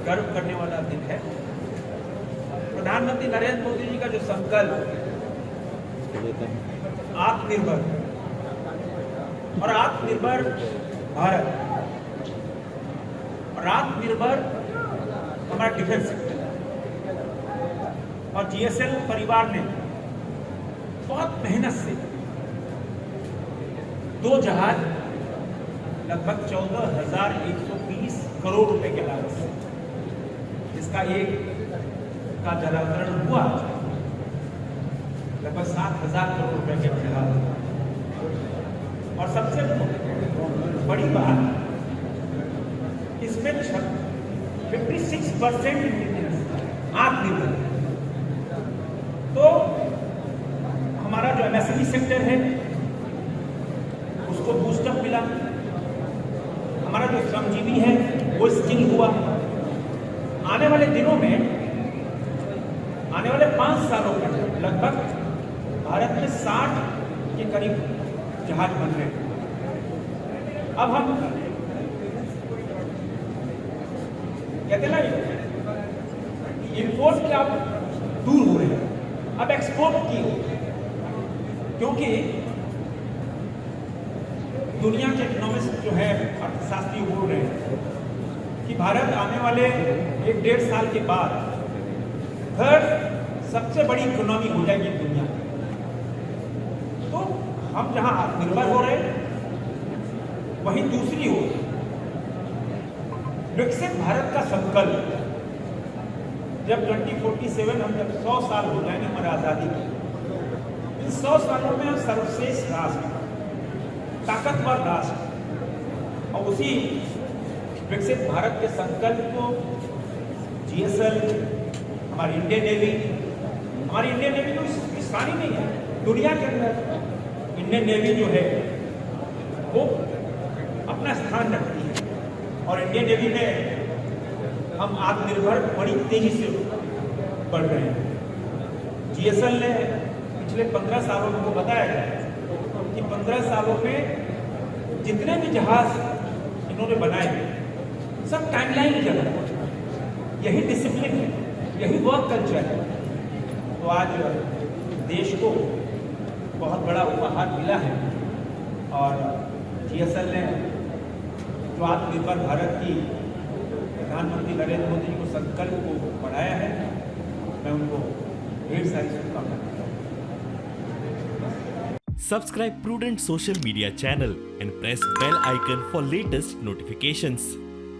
गर्व करने वाला दिन है। प्रधानमंत्री नरेंद्र मोदी जी का जो संकल्प आत्मनिर्भर और आत्मनिर्भर भारत और आत्मनिर्भर हमारा डिफेंस सेक्टर और जीएसएल परिवार ने बहुत मेहनत से 2 जहाज लगभग 14,120 करोड़ रुपए के लागत से, जिसका एक का जलावतरण हुआ लगभग 7,000 करोड़ रुपए के जहाज। और सबसे बड़ी बात इसमें 56% आत्मनिर्भर। तो हमारा जो एमएसएमई सेक्टर है उसको बूस्टअप मिला, हमारा जो श्रमजीवी है वो स्किल हुआ। आने वाले दिनों में, आने वाले 5 सालों में लगभग भारत में 60 के करीब जहाज बन रहे हैं। अब हम कहते हैं ना, इंपोर्ट के अब दूर हो रहे हैं, अब एक्सपोर्ट की हो, क्योंकि दुनिया के इकोनॉमिस्ट जो है, अर्थशास्त्री बोल रहे हैं कि भारत आने वाले 1-1.5 साल के बाद थर्ड सबसे बड़ी इकोनॉमी हो जाएगी दुनिया की। तो हम जहां आत्मनिर्भर हो रहे हैं, वहीं दूसरी ओर विकसित भारत का संकल्प, जब 2047 हम जब 100 साल हो जाएंगे हमारी आजादी के, इन 100 सालों में हम सर्वश्रेष्ठ राष्ट्र, ताकतवर राष्ट्र, और उसी विकसित भारत के संकल्प को जीएसएल, हमारी इंडियन नेवी तो स्थानीय नहीं है, दुनिया के अंदर इंडियन नेवी जो है वो अपना स्थान रखती है। और इंडियन नेवी में हम आत्मनिर्भर बड़ी तेजी से बढ़ रहे हैं। जीएसएल ने पिछले 15 सालों में, को बताया गया कि 15 सालों में जितने भी जहाज इन्होंने बनाए सब टाइमलाइन के अंदर। यही डिसिप्लिन है, यही वर्क कल्चर है। तो आज देश को बहुत बड़ा उपहार मिला है, और जीएसएल ने जो आत्मनिर्भर भारत की प्रधानमंत्री नरेंद्र मोदी जी को संकल्प को बढ़ाया है, मैं उनको ढेर सारी शुभकामनाएं देता हूं। Subscribe Prudent social media channel and press bell icon for latest notifications.